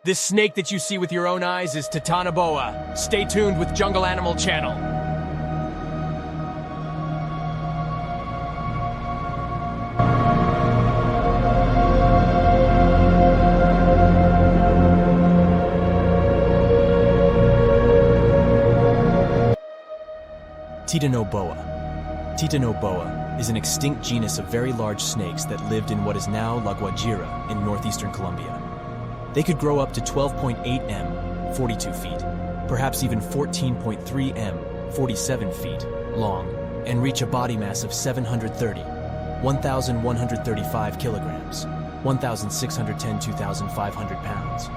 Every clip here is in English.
This snake that you see with your own eyes is Titanoboa. Stay tuned with Jungle Animal Channel. Titanoboa is an extinct genus of very large snakes that lived in what is now La Guajira in northeastern Colombia. They could grow up to 12.8 m, 42 feet, perhaps even 14.3 m, 47 feet, long, and reach a body mass of 730, 1,135 kilograms, 1,610 to 2,500 pounds.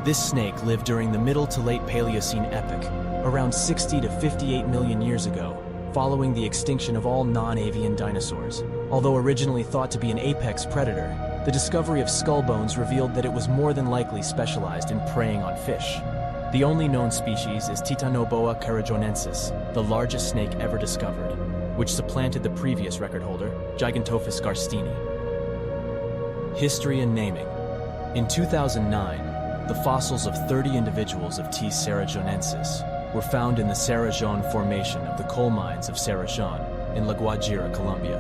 This snake lived during the Middle to Late Paleocene epoch, around 60 to 58 million years ago, following the extinction of all non-avian dinosaurs. Although originally thought to be an apex predator, the discovery of skull bones revealed that it was more than likely specialized in preying on fish. The only known species is Titanoboa cerrejonensis, the largest snake ever discovered, which supplanted the previous record holder, Gigantophis garstini. History and naming. In 2009, the fossils of 30 individuals of T. cerrejonensis were found in the Cerrejón formation of the coal mines of Cerrejón in La Guajira, Colombia.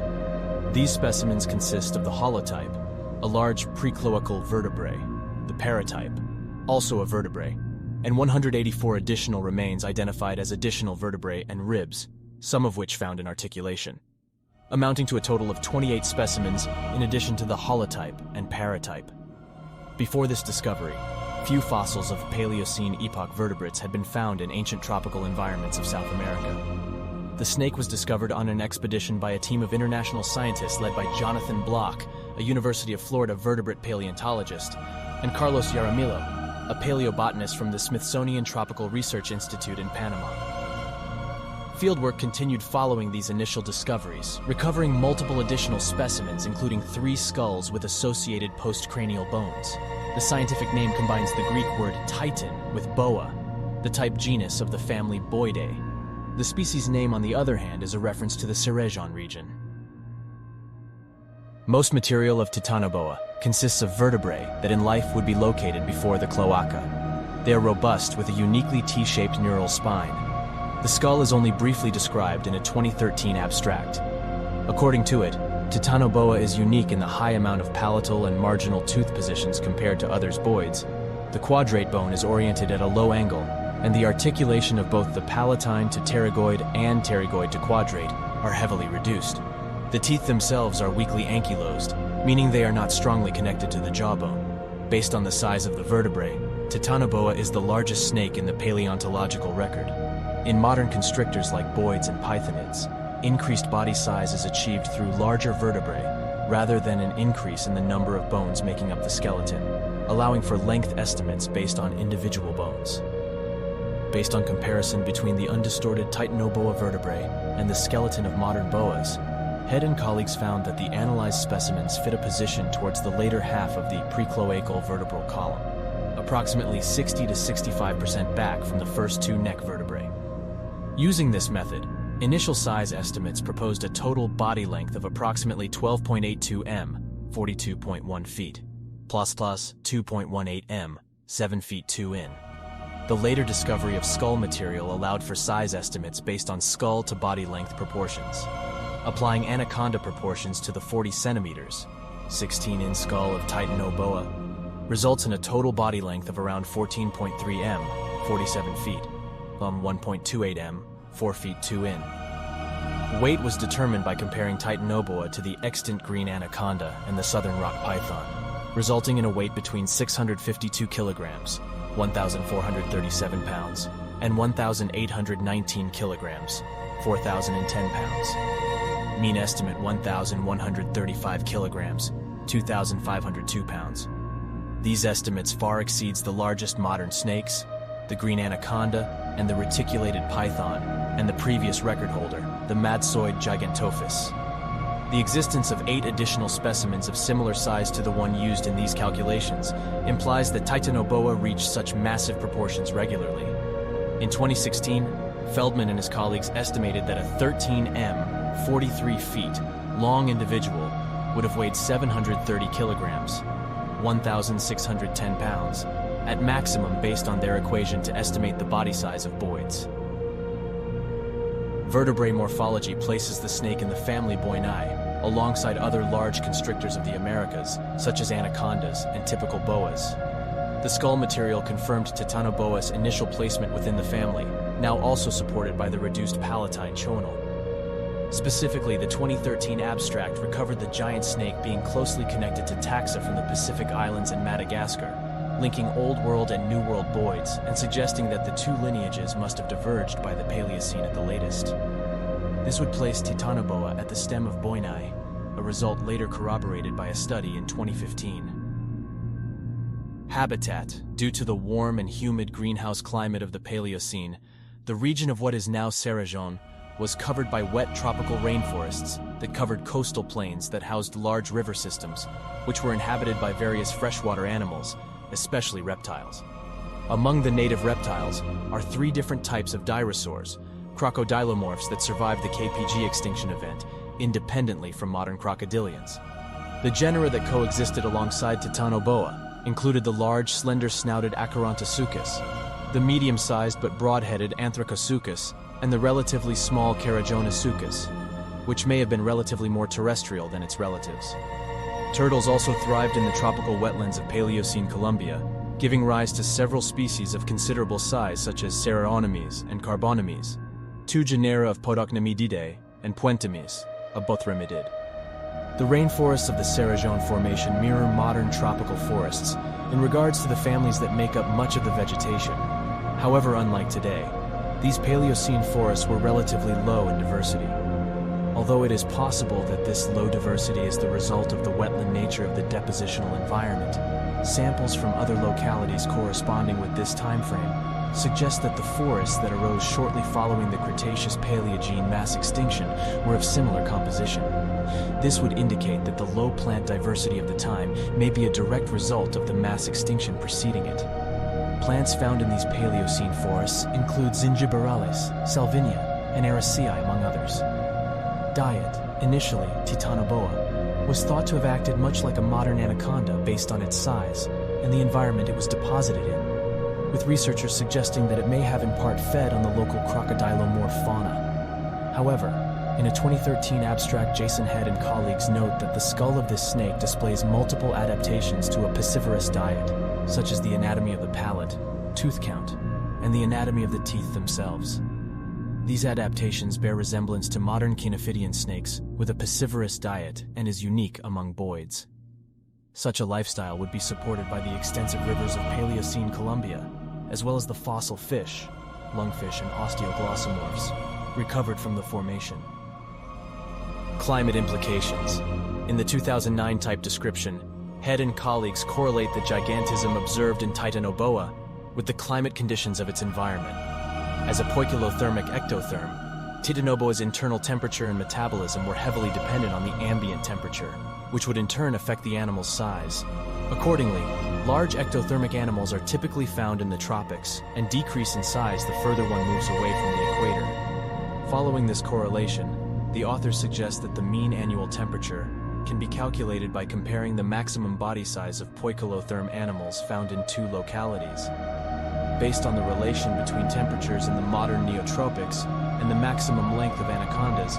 These specimens consist of the holotype, a large precloacal vertebrae, the paratype, also a vertebrae, and 184 additional remains identified as additional vertebrae and ribs, some of which found in articulation, amounting to a total of 28 specimens in addition to the holotype and paratype. Before this discovery, few fossils of Paleocene epoch vertebrates had been found in ancient tropical environments of South America. The snake was discovered on an expedition by a team of international scientists led by Jonathan Block, a University of Florida vertebrate paleontologist, and Carlos Jaramillo, a paleobotanist from the Smithsonian Tropical Research Institute in Panama. Fieldwork continued following these initial discoveries, recovering multiple additional specimens, including 3 skulls with associated postcranial bones. The scientific name combines the Greek word titan with boa, the type genus of the family Boidae. The species name, on the other hand, is a reference to the Cerrejón region. Most material of Titanoboa consists of vertebrae that in life would be located before the cloaca. They are robust with a uniquely T-shaped neural spine. The skull is only briefly described in a 2013 abstract. According to it, Titanoboa is unique in the high amount of palatal and marginal tooth positions compared to others' boids. The quadrate bone is oriented at a low angle, and the articulation of both the palatine to pterygoid and pterygoid to quadrate are heavily reduced. The teeth themselves are weakly ankylosed, meaning they are not strongly connected to the jawbone. Based on the size of the vertebrae, Titanoboa is the largest snake in the paleontological record. In modern constrictors like boids and pythonids, increased body size is achieved through larger vertebrae rather than an increase in the number of bones making up the skeleton, allowing for length estimates based on individual bones. Based on comparison between the undistorted Titanoboa vertebrae and the skeleton of modern boas, Head and colleagues found that the analyzed specimens fit a position towards the later half of the precloacal vertebral column, approximately 60 to 65% back from the first 2 neck vertebrae. Using this method, initial size estimates proposed a total body length of approximately 12.82 m, 42.1 feet, plus 2.18 m, 7 feet 2 in. The later discovery of skull material allowed for size estimates based on skull to body length proportions. Applying anaconda proportions to the 40 centimeters, 16-in skull of Titanoboa, results in a total body length of around 14.3 m, 47 feet, 1.28 m, 4 feet 2 in. Weight was determined by comparing Titanoboa to the extant green anaconda and the southern rock python, resulting in a weight between 652 kilograms, 1,437 pounds, and 1,819 kilograms, 4,010 pounds. Mean estimate 1,135 kilograms, 2,502 pounds. These estimates far exceeds the largest modern snakes, the green anaconda, and the reticulated python, and the previous record holder, the Madsoid Gigantophis. The existence of 8 additional specimens of similar size to the one used in these calculations implies that Titanoboa reached such massive proportions regularly. In 2016, Feldman and his colleagues estimated that a 13m, 43 feet, long individual would have weighed 730 kilograms, 1,610 pounds, at maximum based on their equation to estimate the body size of boids. Vertebrae morphology places the snake in the family Boinae, alongside other large constrictors of the Americas, such as anacondas and typical boas. The skull material confirmed Titanoboa's initial placement within the family, now also supported by the reduced palatine chonal. Specifically, the 2013 abstract recovered the giant snake being closely connected to taxa from the Pacific Islands and Madagascar, linking Old World and New World boids and suggesting that the two lineages must have diverged by the Paleocene at the latest. This would place Titanoboa at the stem of Boinae, a result later corroborated by a study in 2015. Habitat. Due to the warm and humid greenhouse climate of the Paleocene, the region of what is now Cerrejon was covered by wet tropical rainforests that covered coastal plains that housed large river systems, which were inhabited by various freshwater animals, especially reptiles. Among the native reptiles are 3 different types of dinosaurs, crocodilomorphs that survived the KPG extinction event, independently from modern crocodilians. The genera that coexisted alongside Titanoboa included the large, slender-snouted Acherontosuchus, the medium-sized but broad-headed Anthracosuchus, and the relatively small cerrejonensis, which may have been relatively more terrestrial than its relatives. Turtles also thrived in the tropical wetlands of Paleocene Colombia, giving rise to several species of considerable size such as Cerrejonemes and Carbonemes, 2 genera of Podocnemididae, and Puentemes, a Bothramidid. The rainforests of the Cerrejon Formation mirror modern tropical forests in regards to the families that make up much of the vegetation. However, unlike today, these Paleocene forests were relatively low in diversity. Although it is possible that this low diversity is the result of the wetland nature of the depositional environment, samples from other localities corresponding with this time frame suggest that the forests that arose shortly following the Cretaceous-Paleogene mass extinction were of similar composition. This would indicate that the low plant diversity of the time may be a direct result of the mass extinction preceding it. Plants found in these Paleocene forests include Zingiberales, Salvinia, and Ericea, among others. Diet, initially Titanoboa, was thought to have acted much like a modern anaconda based on its size and the environment it was deposited in, with researchers suggesting that it may have in part fed on the local crocodilomorph fauna. However, in a 2013 abstract, Jason Head and colleagues note that the skull of this snake displays multiple adaptations to a piscivorous diet, such as the anatomy of the palate, tooth count, and the anatomy of the teeth themselves. These adaptations bear resemblance to modern Cynophidian snakes with a piscivorous diet and is unique among boids. Such a lifestyle would be supported by the extensive rivers of Paleocene Colombia, as well as the fossil fish, lungfish and osteoglossomorphs, recovered from the formation. Climate implications. In the 2009 type description, Head and colleagues correlate the gigantism observed in Titanoboa with the climate conditions of its environment. As a poikilothermic ectotherm, Titanoboa's internal temperature and metabolism were heavily dependent on the ambient temperature, which would in turn affect the animal's size. Accordingly, large ectothermic animals are typically found in the tropics and decrease in size the further one moves away from the equator. Following this correlation, the authors suggest that the mean annual temperature can be calculated by comparing the maximum body size of poikilotherm animals found in 2 localities. Based on the relation between temperatures in the modern neotropics and the maximum length of anacondas,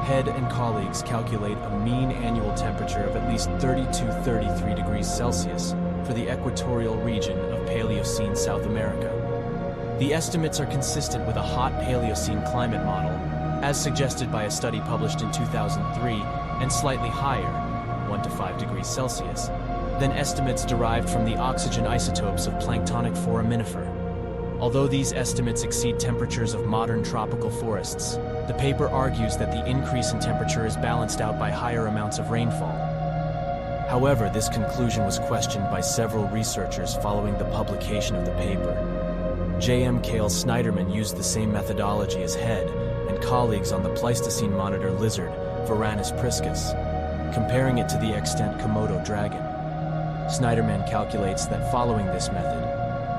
Head and colleagues calculate a mean annual temperature of at least 32-33 degrees Celsius for the equatorial region of Paleocene South America. The estimates are consistent with a hot Paleocene climate model, as suggested by a study published in 2003, and slightly higher, 1 to 5 degrees Celsius, than estimates derived from the oxygen isotopes of planktonic foraminifer. Although these estimates exceed temperatures of modern tropical forests, the paper argues that the increase in temperature is balanced out by higher amounts of rainfall. However, this conclusion was questioned by several researchers following the publication of the paper. J.M. Cale Snyderman used the same methodology as Head and colleagues on the Pleistocene monitor lizard, Varanus priscus, comparing it to the extant Komodo dragon. Snyderman calculates that following this method,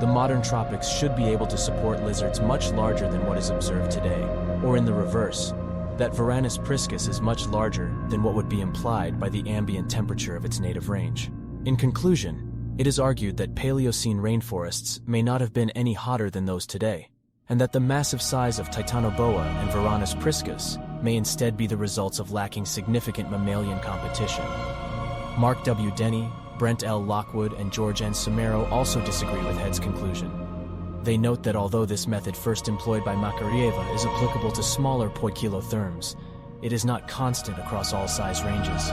the modern tropics should be able to support lizards much larger than what is observed today, or in the reverse, that Varanus priscus is much larger than what would be implied by the ambient temperature of its native range. In conclusion, it is argued that Paleocene rainforests may not have been any hotter than those today, and that the massive size of Titanoboa and Varanus priscus may instead be the results of lacking significant mammalian competition. Mark W. Denny, Brent L. Lockwood, and George N. Samero also disagree with Head's conclusion. They note that although this method first employed by Makarieva is applicable to smaller poikilotherms, it is not constant across all size ranges.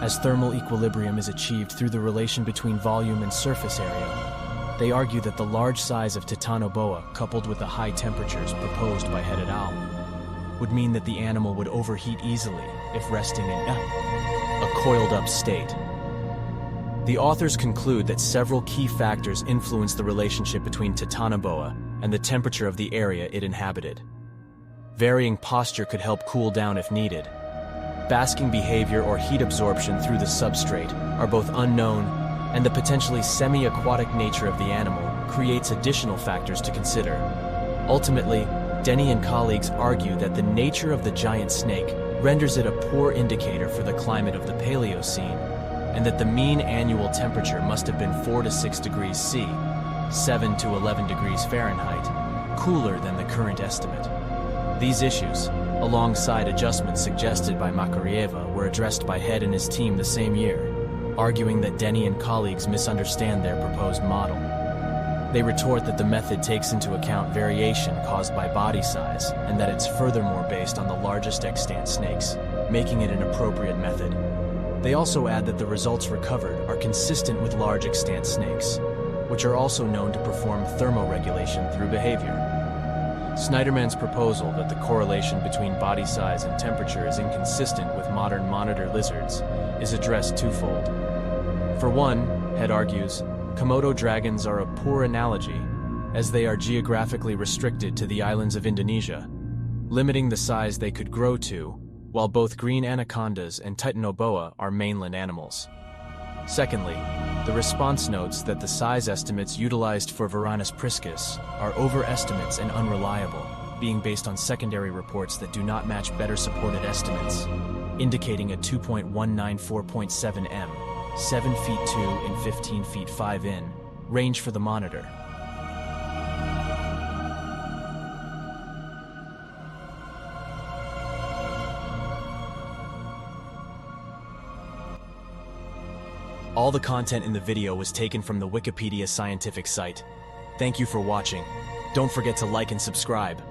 As thermal equilibrium is achieved through the relation between volume and surface area, they argue that the large size of Titanoboa, coupled with the high temperatures proposed by Head et al., would mean that the animal would overheat easily if resting in a coiled-up state. The authors conclude that several key factors influence the relationship between Titanoboa and the temperature of the area it inhabited. Varying posture could help cool down if needed. Basking behavior or heat absorption through the substrate are both unknown, and the potentially semi-aquatic nature of the animal creates additional factors to consider. Ultimately, Denny and colleagues argue that the nature of the giant snake renders it a poor indicator for the climate of the Paleocene, and that the mean annual temperature must have been 4 to 6 degrees C, 7 to 11 degrees Fahrenheit, cooler than the current estimate. These issues, alongside adjustments suggested by Makarieva, were addressed by Head and his team the same year, arguing that Denny and colleagues misunderstand their proposed model. They retort that the method takes into account variation caused by body size, and that it's furthermore based on the largest extant snakes, making it an appropriate method. They also add that the results recovered are consistent with large extant snakes, which are also known to perform thermoregulation through behavior. Schneiderman's proposal that the correlation between body size and temperature is inconsistent with modern monitor lizards is addressed twofold. For one, Head argues, Komodo dragons are a poor analogy, as they are geographically restricted to the islands of Indonesia, limiting the size they could grow to, while both green anacondas and Titanoboa are mainland animals. Secondly, the response notes that the size estimates utilized for Varanus priscus are overestimates and unreliable, being based on secondary reports that do not match better supported estimates, indicating a 2.194.7 m, 7 feet 2 and 15 feet 5 in, range for the monitor. All the content in the video was taken from the Wikipedia scientific site. Thank you for watching. Don't forget to like and subscribe.